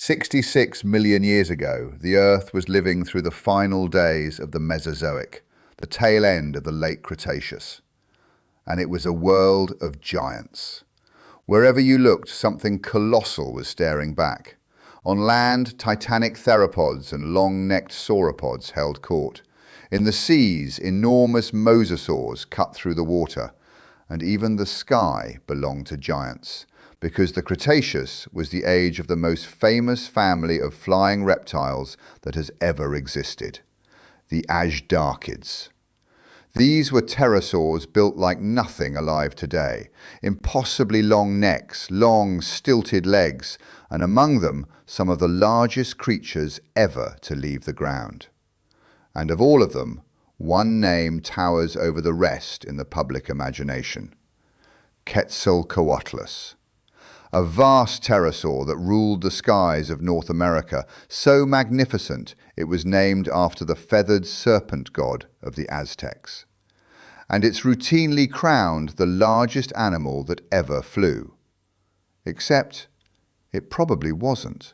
66 million years ago, the Earth was living through the final days of the Mesozoic, the tail end of the late Cretaceous. And it was a world of giants. Wherever you looked, something colossal was staring back. On land, titanic theropods and long-necked sauropods held court. In the seas, enormous mosasaurs cut through the water. And even the sky belonged to giants, because the Cretaceous was the age of the most famous family of flying reptiles that has ever existed, the azhdarchids. These were pterosaurs built like nothing alive today, impossibly long necks, long stilted legs, and among them some of the largest creatures ever to leave the ground. And of all of them, one name towers over the rest in the public imagination: Quetzalcoatlus. A vast pterosaur that ruled the skies of North America, so magnificent it was named after the feathered serpent god of the Aztecs. And it's routinely crowned the largest animal that ever flew. Except it probably wasn't.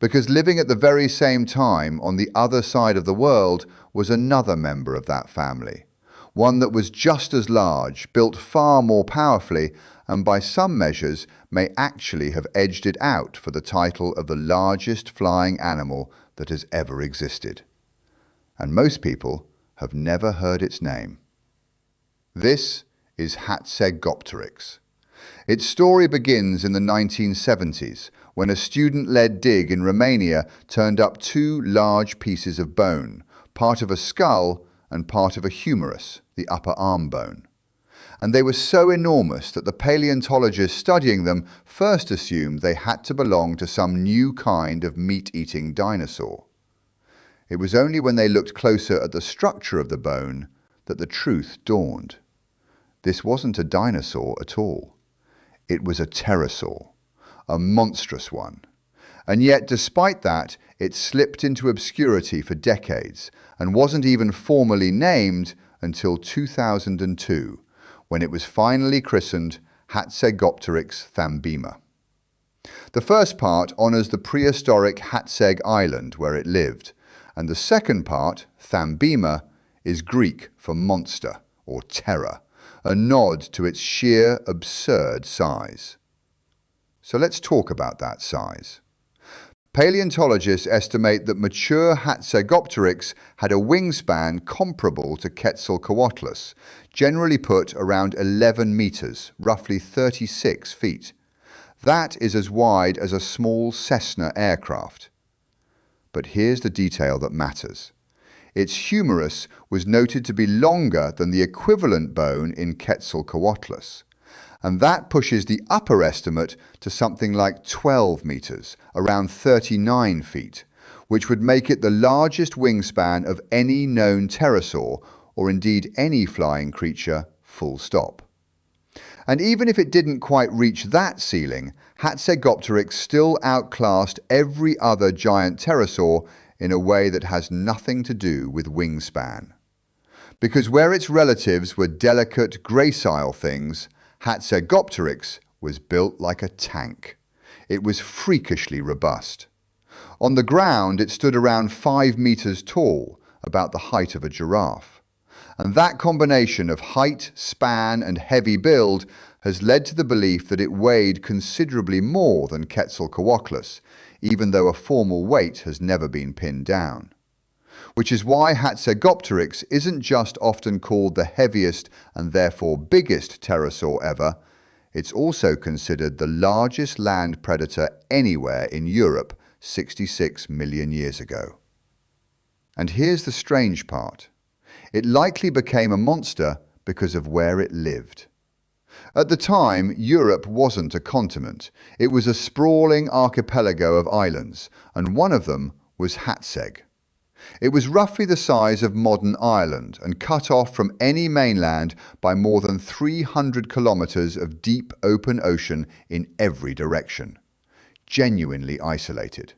Because living at the very same time on the other side of the world was another member of that family. One that was just as large, built far more powerfully, and by some measures may actually have edged it out for the title of the largest flying animal that has ever existed. And most people have never heard its name. This is Hatzegopteryx. Its story begins in the 1970s, when a student-led dig in Romania turned up two large pieces of bone, part of a skull and part of a humerus, the upper arm bone. And they were so enormous that the paleontologists studying them first assumed they had to belong to some new kind of meat-eating dinosaur. It was only when they looked closer at the structure of the bone that the truth dawned. This wasn't a dinosaur at all. It was a pterosaur, a monstrous one. And yet, despite that, it slipped into obscurity for decades and wasn't even formally named until 2002, when it was finally christened Hatzegopteryx thambima. The first part honours the prehistoric Hațeg Island where it lived, and the second part, thambima, is Greek for monster or terror, a nod to its sheer, absurd size. So let's talk about that size. Paleontologists estimate that mature Hatzegopteryx had a wingspan comparable to Quetzalcoatlus, generally put around 11 meters, roughly 36 feet. That is as wide as a small Cessna aircraft. But here's the detail that matters. Its humerus was noted to be longer than the equivalent bone in Quetzalcoatlus. And that pushes the upper estimate to something like 12 meters, around 39 feet, which would make it the largest wingspan of any known pterosaur, or indeed any flying creature, full stop. And even if it didn't quite reach that ceiling, Hatzegopteryx still outclassed every other giant pterosaur in a way that has nothing to do with wingspan. Because where its relatives were delicate, gracile things, Hatzegopteryx was built like a tank. It was freakishly robust. On the ground, it stood around 5 meters tall, about the height of a giraffe. And that combination of height, span, and heavy build has led to the belief that it weighed considerably more than Quetzalcoatlus, even though a formal weight has never been pinned down. Which is why Hatzegopteryx isn't just often called the heaviest and therefore biggest pterosaur ever, it's also considered the largest land predator anywhere in Europe 66 million years ago. And here's the strange part. It likely became a monster because of where it lived. At the time, Europe wasn't a continent. It was a sprawling archipelago of islands, and one of them was Hatzeg. It was roughly the size of modern Ireland and cut off from any mainland by more than 300 kilometers of deep open ocean in every direction. Genuinely isolated.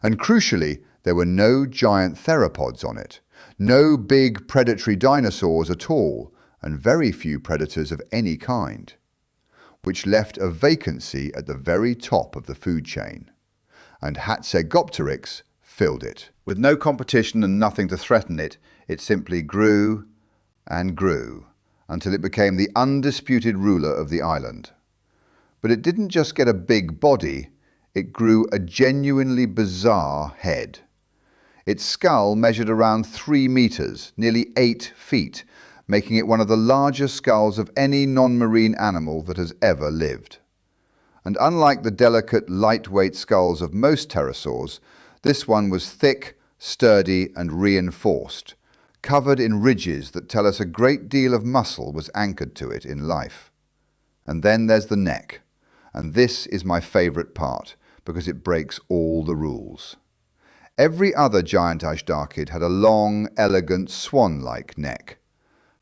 And crucially, there were no giant theropods on it, no big predatory dinosaurs at all, and very few predators of any kind, which left a vacancy at the very top of the food chain. and Hatzegopteryx filled it. With no competition and nothing to threaten it, it simply grew and grew until it became the undisputed ruler of the island. But it didn't just get a big body, it grew a genuinely bizarre head. Its skull measured around 3 meters, nearly 8 feet, making it one of the largest skulls of any non-marine animal that has ever lived. And unlike the delicate, lightweight skulls of most pterosaurs, this one was thick, sturdy and reinforced, covered in ridges that tell us a great deal of muscle was anchored to it in life. And then there's the neck, and this is my favourite part, because it breaks all the rules. Every other giant azhdarchid had a long, elegant, swan-like neck.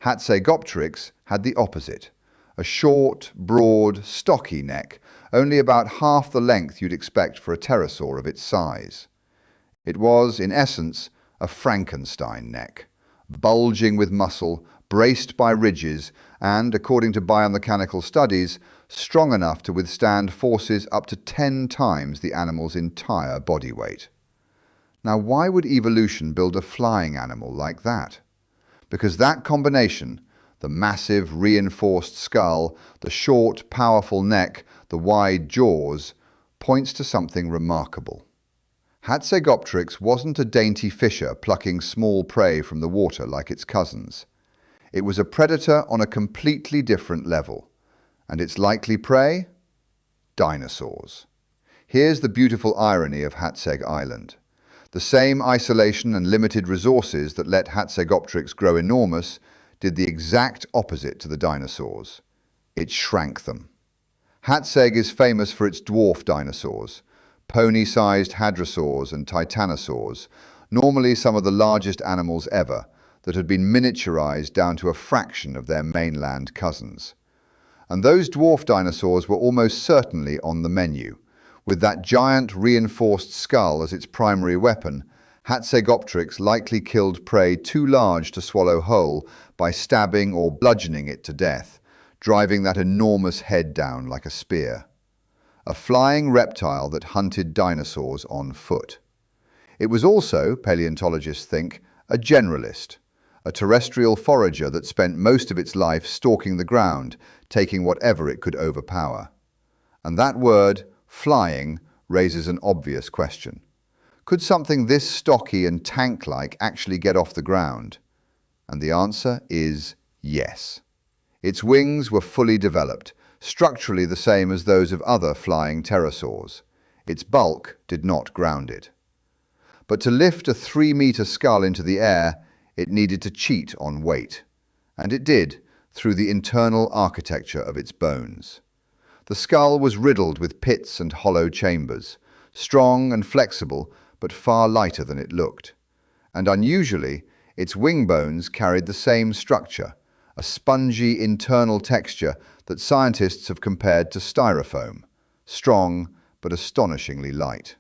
Hatzegopteryx had the opposite, a short, broad, stocky neck, only about half the length you'd expect for a pterosaur of its size. It was, in essence, a Frankenstein neck, bulging with muscle, braced by ridges, and, according to biomechanical studies, strong enough to withstand forces up to 10 times the animal's entire body weight. Now, why would evolution build a flying animal like that? Because that combination, the massive reinforced skull, the short, powerful neck, the wide jaws, points to something remarkable. Hatzegopteryx wasn't a dainty fisher plucking small prey from the water like its cousins. It was a predator on a completely different level. And its likely prey? Dinosaurs. Here's the beautiful irony of Hațeg Island. The same isolation and limited resources that let Hatzegopteryx grow enormous did the exact opposite to the dinosaurs. It shrank them. Hațeg is famous for its dwarf dinosaurs, pony-sized hadrosaurs and titanosaurs, normally some of the largest animals ever, that had been miniaturized down to a fraction of their mainland cousins. And those dwarf dinosaurs were almost certainly on the menu. With that giant reinforced skull as its primary weapon, Hatzegopteryx likely killed prey too large to swallow whole by stabbing or bludgeoning it to death, driving that enormous head down like a spear. A flying reptile that hunted dinosaurs on foot. It was also, paleontologists think, a generalist, a terrestrial forager that spent most of its life stalking the ground, taking whatever it could overpower. And that word, flying, raises an obvious question. Could something this stocky and tank-like actually get off the ground? And the answer is yes. Its wings were fully developed, structurally the same as those of other flying pterosaurs. Its bulk did not ground it. But to lift a 3-meter skull into the air, it needed to cheat on weight. And it did, through the internal architecture of its bones. The skull was riddled with pits and hollow chambers, strong and flexible, but far lighter than it looked. And unusually, its wing bones carried the same structure, a spongy internal texture that scientists have compared to styrofoam, strong but astonishingly light.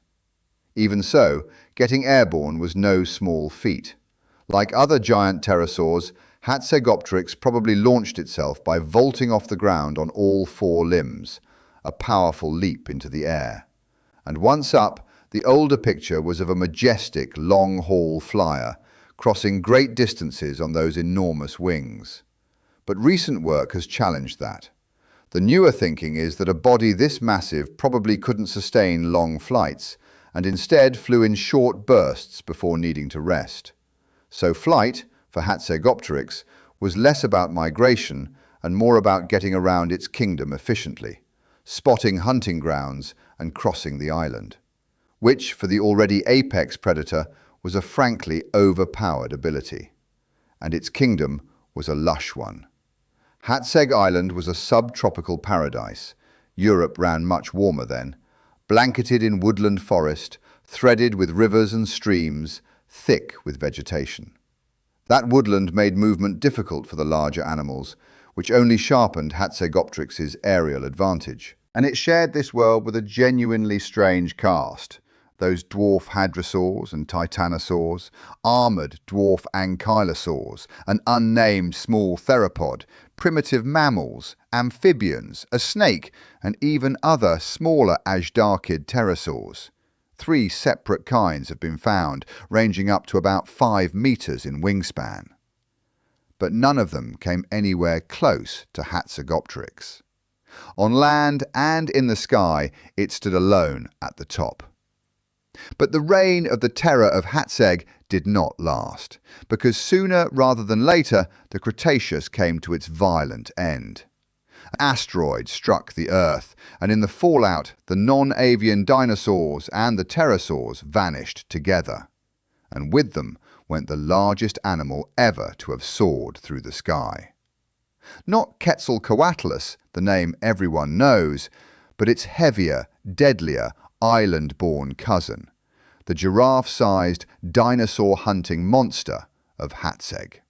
Even so, getting airborne was no small feat. Like other giant pterosaurs, Hatzegopteryx probably launched itself by vaulting off the ground on all 4 limbs, a powerful leap into the air. And once up, the older picture was of a majestic, long-haul flyer, crossing great distances on those enormous wings. But recent work has challenged that. The newer thinking is that a body this massive probably couldn't sustain long flights, and instead flew in short bursts before needing to rest. So flight, for Hatzegopteryx, was less about migration and more about getting around its kingdom efficiently, spotting hunting grounds and crossing the island, which, for the already apex predator, was a frankly overpowered ability. And its kingdom was a lush one. Hațeg Island was a subtropical paradise. Europe ran much warmer then, blanketed in woodland forest, threaded with rivers and streams, thick with vegetation. That woodland made movement difficult for the larger animals, which only sharpened Hatzegopteryx's aerial advantage. And it shared this world with a genuinely strange cast. Those dwarf hadrosaurs and titanosaurs, armoured dwarf ankylosaurs, an unnamed small theropod, primitive mammals, amphibians, a snake, and even other smaller azhdarchid pterosaurs. 3 separate kinds have been found, ranging up to about 5 meters in wingspan. But none of them came anywhere close to Hatzegopteryx. On land and in the sky, it stood alone at the top. But the reign of the terror of Hatzeg did not last, because sooner rather than later, the Cretaceous came to its violent end. An asteroid struck the Earth, and in the fallout, the non-avian dinosaurs and the pterosaurs vanished together. And with them went the largest animal ever to have soared through the sky. Not Quetzalcoatlus, the name everyone knows, but its heavier, deadlier, island-born cousin, the giraffe-sized, dinosaur-hunting monster of Hatzeg.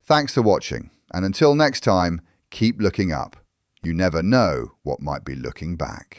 Thanks for watching, and until next time, keep looking up. You never know what might be looking back.